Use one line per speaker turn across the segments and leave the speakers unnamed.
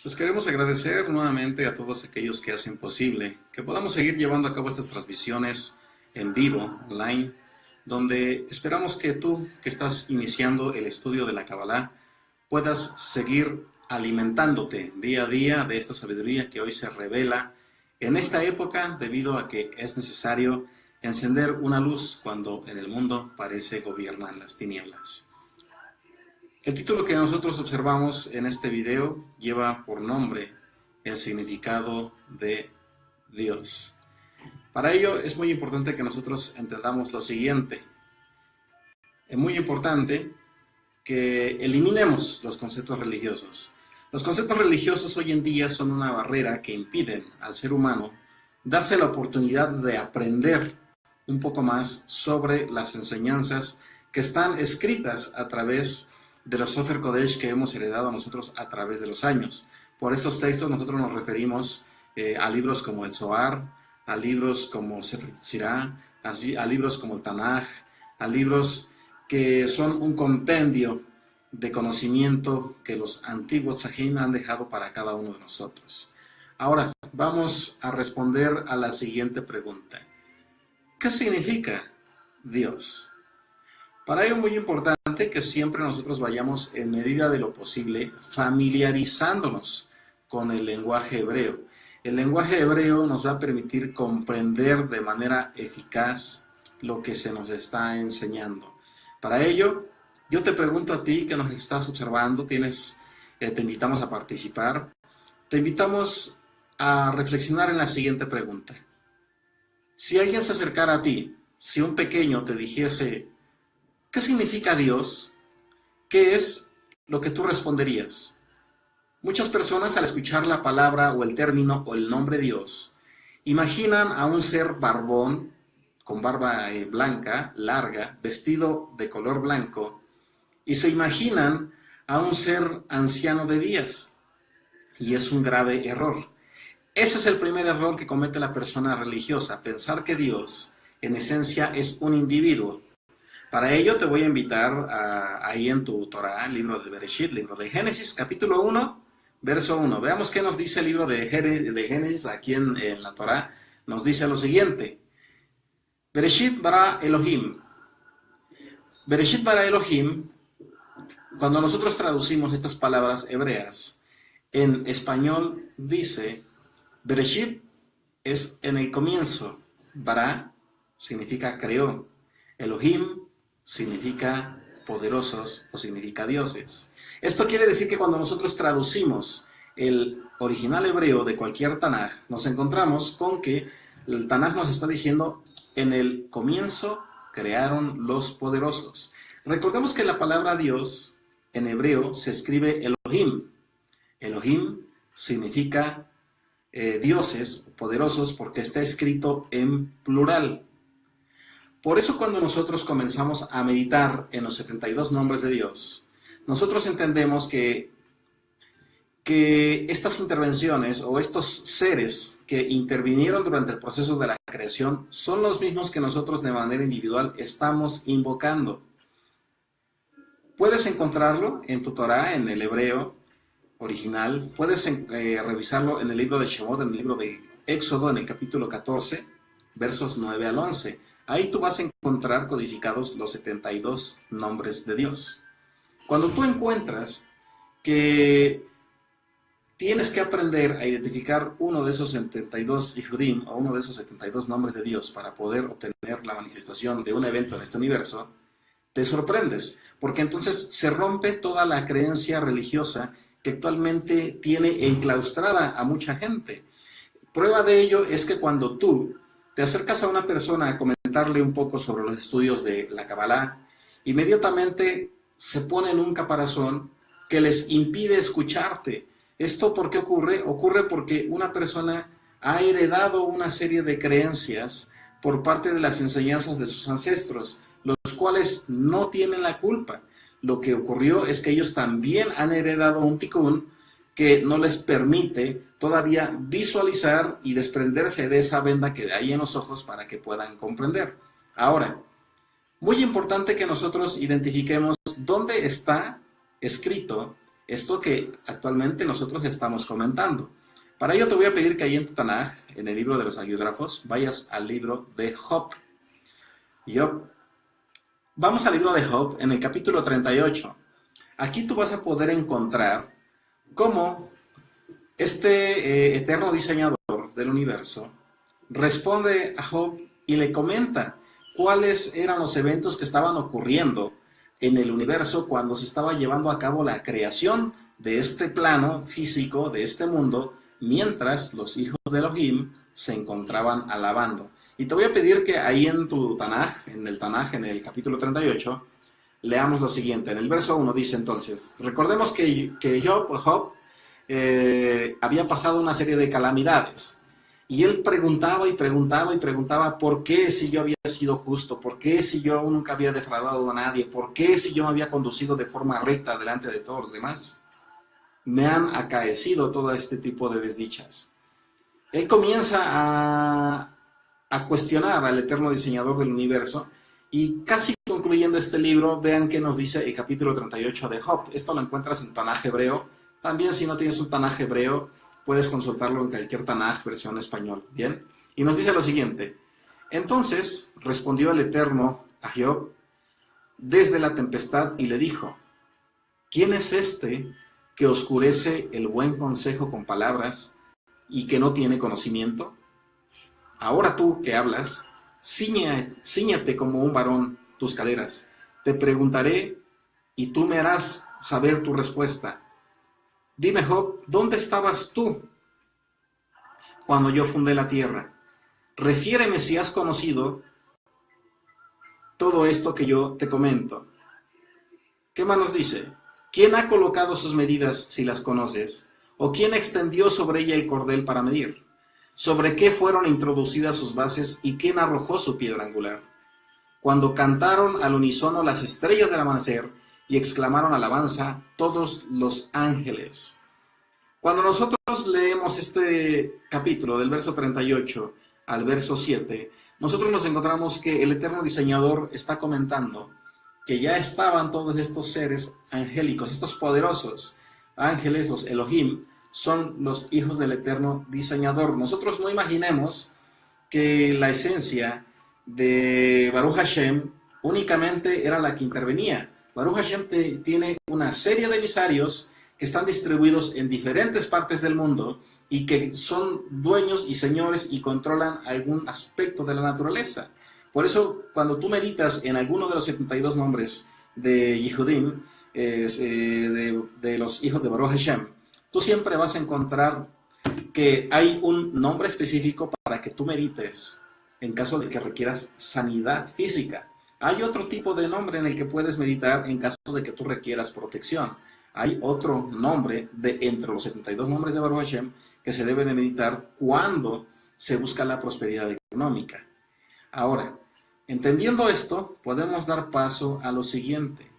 Pues queremos agradecer nuevamente a todos aquellos que hacen posible que podamos seguir llevando a cabo estas transmisiones en vivo, online, donde esperamos que tú, que estás iniciando el estudio de la Kabbalah, puedas seguir alimentándote día a día de esta sabiduría que hoy se revela en esta época, debido a que es necesario encender una luz cuando en el mundo parece gobiernan las tinieblas. El título que nosotros observamos en este video lleva por nombre el significado de Dios. Para ello es muy importante que nosotros entendamos lo siguiente. Es muy importante que eliminemos los conceptos religiosos. Los conceptos religiosos hoy en día son una barrera que impiden al ser humano darse la oportunidad de aprender un poco más sobre las enseñanzas que están escritas a través de los Sofer Kodesh que hemos heredado nosotros a través de los años. Por estos textos nosotros nos referimos a libros como el Zohar, a libros como Sefer Yetzirah, a libros como el Tanaj, a libros que son un compendio de conocimiento que los antiguos Sajín han dejado para cada uno de nosotros. Ahora vamos a responder a la siguiente pregunta. ¿Qué significa Dios? Para ello es muy importante que siempre nosotros vayamos en medida de lo posible familiarizándonos con el lenguaje hebreo. El lenguaje hebreo nos va a permitir comprender de manera eficaz lo que se nos está enseñando. Para ello, yo te pregunto a ti que nos estás observando, te invitamos a participar, te invitamos a reflexionar en la siguiente pregunta. Si alguien se acercara a ti, si un pequeño te dijese, ¿qué significa Dios? ¿Qué es lo que tú responderías? Muchas personas al escuchar la palabra o el término o el nombre Dios, imaginan a un ser barbón, con barba blanca, larga, vestido de color blanco, y se imaginan a un ser anciano de días. Y es un grave error. Ese es el primer error que comete la persona religiosa, pensar que Dios, en esencia, es un individuo. Para ello te voy a invitar ahí en tu Torah, libro de Bereshit, libro de Génesis, capítulo 1, verso 1. Veamos qué nos dice el libro de Génesis aquí en la Torah. Nos dice lo siguiente. Bereshit bara Elohim. Bereshit bara Elohim, cuando nosotros traducimos estas palabras hebreas, en español dice, Bereshit es en el comienzo, bara significa creó, Elohim significa poderosos o significa dioses. Esto quiere decir que cuando nosotros traducimos el original hebreo de cualquier Tanaj, nos encontramos con que el Tanaj nos está diciendo, en el comienzo crearon los poderosos. Recordemos que la palabra Dios en hebreo se escribe Elohim. Elohim significa dioses poderosos porque está escrito en plural. Por eso cuando nosotros comenzamos a meditar en los 72 nombres de Dios, nosotros entendemos que estas intervenciones o estos seres que intervinieron durante el proceso de la creación son los mismos que nosotros de manera individual estamos invocando. Puedes encontrarlo en tu Torah, en el hebreo original, puedes revisarlo en el libro de Shemot, en el libro de Éxodo, en el capítulo 14, versos 9 al 11. Ahí tú vas a encontrar codificados los 72 nombres de Dios. Cuando tú encuentras que tienes que aprender a identificar uno de esos 72 Yehudim o uno de esos 72 nombres de Dios para poder obtener la manifestación de un evento en este universo, te sorprendes, porque entonces se rompe toda la creencia religiosa que actualmente tiene enclaustrada a mucha gente. Prueba de ello es que cuando tú te acercas a una persona a comentarle un poco sobre los estudios de la Kabbalah, inmediatamente se pone en un caparazón que les impide escucharte. ¿Esto por qué ocurre? Ocurre porque una persona ha heredado una serie de creencias por parte de las enseñanzas de sus ancestros, los cuales no tienen la culpa. Lo que ocurrió es que ellos también han heredado un tikkun que no les permite todavía visualizar y desprenderse de esa venda que hay en los ojos para que puedan comprender. Ahora, muy importante que nosotros identifiquemos dónde está escrito esto que actualmente nosotros estamos comentando. Para ello te voy a pedir que ahí en tu Tanaj, en el libro de los hagiógrafos, vayas al libro de Job. Vamos al libro de Job en el capítulo 38. Aquí tú vas a poder encontrar cómo este eterno diseñador del universo responde a Job y le comenta cuáles eran los eventos que estaban ocurriendo en el universo cuando se estaba llevando a cabo la creación de este plano físico, de este mundo, mientras los hijos de Elohim se encontraban alabando. Y te voy a pedir que ahí en tu Tanaj, en el capítulo 38, leamos lo siguiente. En el verso 1 dice entonces, recordemos que Job había pasado una serie de calamidades. Y él preguntaba y preguntaba y preguntaba, ¿por qué si yo había sido justo? ¿Por qué si yo nunca había defraudado a nadie? ¿Por qué si yo me había conducido de forma recta delante de todos los demás? Me han acaecido todo este tipo de desdichas. Él comienza a cuestionar al eterno diseñador del universo y casi concluyendo este libro, vean qué nos dice el capítulo 38 de Job. Esto lo encuentras en Tanaj hebreo. También si no tienes un Tanaj hebreo, puedes consultarlo en cualquier Tanaj versión español, ¿bien? Y nos dice lo siguiente. Entonces respondió el Eterno a Job desde la tempestad y le dijo, ¿quién es este que oscurece el buen consejo con palabras y que no tiene conocimiento? Ahora tú que hablas, cíñate como un varón tus caderas. Te preguntaré y tú me harás saber tu respuesta. Dime, Job, ¿dónde estabas tú cuando yo fundé la tierra? Refiéreme si has conocido todo esto que yo te comento. ¿Qué más nos dice? ¿Quién ha colocado sus medidas si las conoces? ¿O quién extendió sobre ella el cordel para medir? ¿Sobre qué fueron introducidas sus bases y quién arrojó su piedra angular? Cuando cantaron al unísono las estrellas del amanecer y exclamaron alabanza todos los ángeles. Cuando nosotros leemos este capítulo del verso 38 al verso 7, nosotros nos encontramos que el eterno diseñador está comentando que ya estaban todos estos seres angélicos, estos poderosos ángeles, los Elohim, son los hijos del eterno diseñador. Nosotros no imaginemos que la esencia de Baruch Hashem únicamente era la que intervenía. Baruch Hashem tiene una serie de emisarios que están distribuidos en diferentes partes del mundo y que son dueños y señores y controlan algún aspecto de la naturaleza. Por eso, cuando tú meditas en alguno de los 72 nombres de Yehudim, de los hijos de Baruch Hashem, tú siempre vas a encontrar que hay un nombre específico para que tú medites en caso de que requieras sanidad física. Hay otro tipo de nombre en el que puedes meditar en caso de que tú requieras protección. Hay otro nombre de entre los 72 nombres de Baruch Hashem que se debe de meditar cuando se busca la prosperidad económica. Ahora, entendiendo esto, podemos dar paso a lo siguiente.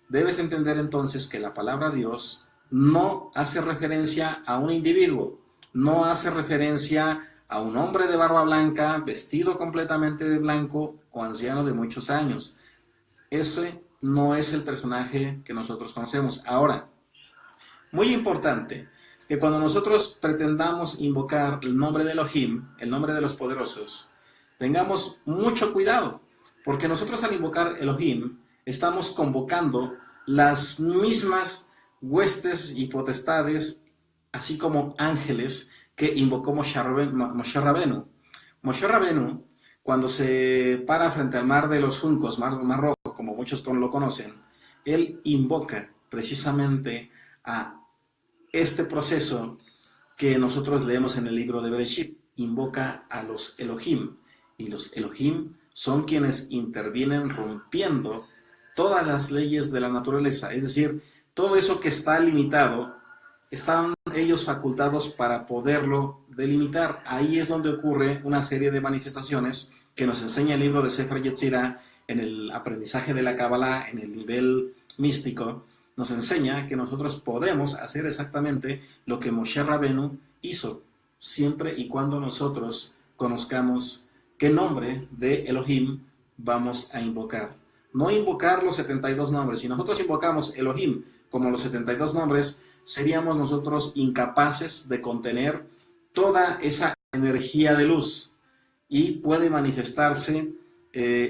Debes entender entonces que la palabra Dios no hace referencia a un individuo, no hace referencia a un hombre de barba blanca, vestido completamente de blanco o anciano de muchos años. Ese no es el personaje que nosotros conocemos. Ahora, muy importante, que cuando nosotros pretendamos invocar el nombre de Elohim, el nombre de los poderosos, tengamos mucho cuidado, porque nosotros al invocar Elohim estamos convocando las mismas huestes y potestades, así como ángeles que invocó Moshe Rabenu. Moshe Rabenu, cuando se para frente al mar de los juncos, mar rojo, como muchos lo conocen, él invoca precisamente a este proceso que nosotros leemos en el libro de Bereshit. Invoca a los Elohim, y los Elohim son quienes intervienen rompiendo todas las leyes de la naturaleza, es decir, todo eso que está limitado, están ellos facultados para poderlo delimitar. Ahí es donde ocurre una serie de manifestaciones que nos enseña el libro de Sefer Yetzirah en el aprendizaje de la Kabbalah, en el nivel místico. Nos enseña que nosotros podemos hacer exactamente lo que Moshe Rabenu hizo, siempre y cuando nosotros conozcamos qué nombre de Elohim vamos a invocar. No invocar los 72 nombres. Si nosotros invocamos Elohim como los 72 nombres, seríamos nosotros incapaces de contener toda esa energía de luz y puede manifestarse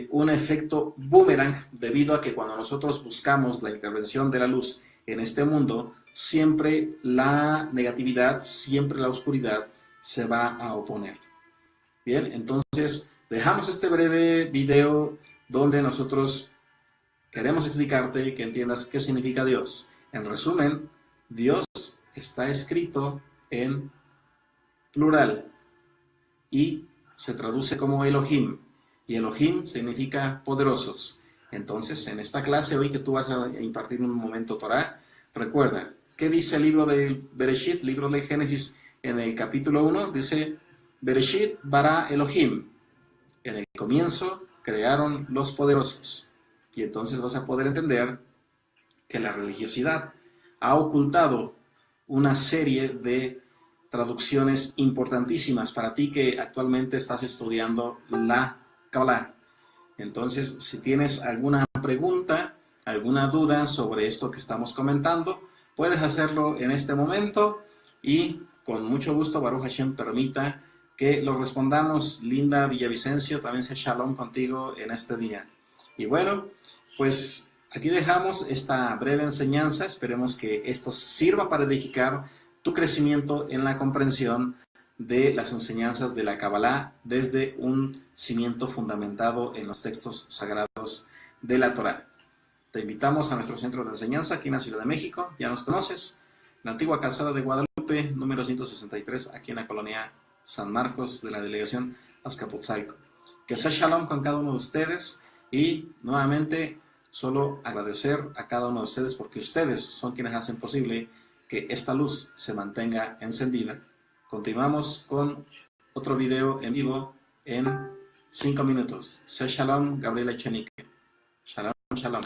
un efecto boomerang debido a que cuando nosotros buscamos la intervención de la luz en este mundo, siempre la negatividad, siempre la oscuridad se va a oponer. Bien, entonces dejamos este breve video donde nosotros queremos explicarte que entiendas qué significa Dios. En resumen, Dios está escrito en plural y se traduce como Elohim. Y Elohim significa poderosos. Entonces, en esta clase hoy que tú vas a impartir un momento Torah, recuerda, ¿qué dice el libro de Bereshit, libro de Génesis, en el capítulo 1? Dice, Bereshit bara Elohim. En el comienzo crearon los poderosos. Y entonces vas a poder entender que la religiosidad ha ocultado una serie de traducciones importantísimas para ti que actualmente estás estudiando la Kabbalah. Entonces, si tienes alguna pregunta, alguna duda sobre esto que estamos comentando, puedes hacerlo en este momento y con mucho gusto Baruch Hashem permita que lo respondamos. Linda Villavicencio, también sea shalom contigo en este día. Y bueno, pues aquí dejamos esta breve enseñanza. Esperemos que esto sirva para edificar tu crecimiento en la comprensión de las enseñanzas de la Kabbalah desde un cimiento fundamentado en los textos sagrados de la Torah. Te invitamos a nuestro centro de enseñanza aquí en la Ciudad de México. Ya nos conoces, la antigua calzada de Guadalupe, número 163, aquí en la colonia San Marcos de la delegación Azcapotzalco. Que sea shalom con cada uno de ustedes y nuevamente solo agradecer a cada uno de ustedes porque ustedes son quienes hacen posible que esta luz se mantenga encendida. Continuamos con otro video en vivo en 5 minutos. Sea shalom, Gabriela Echenique. Shalom, shalom.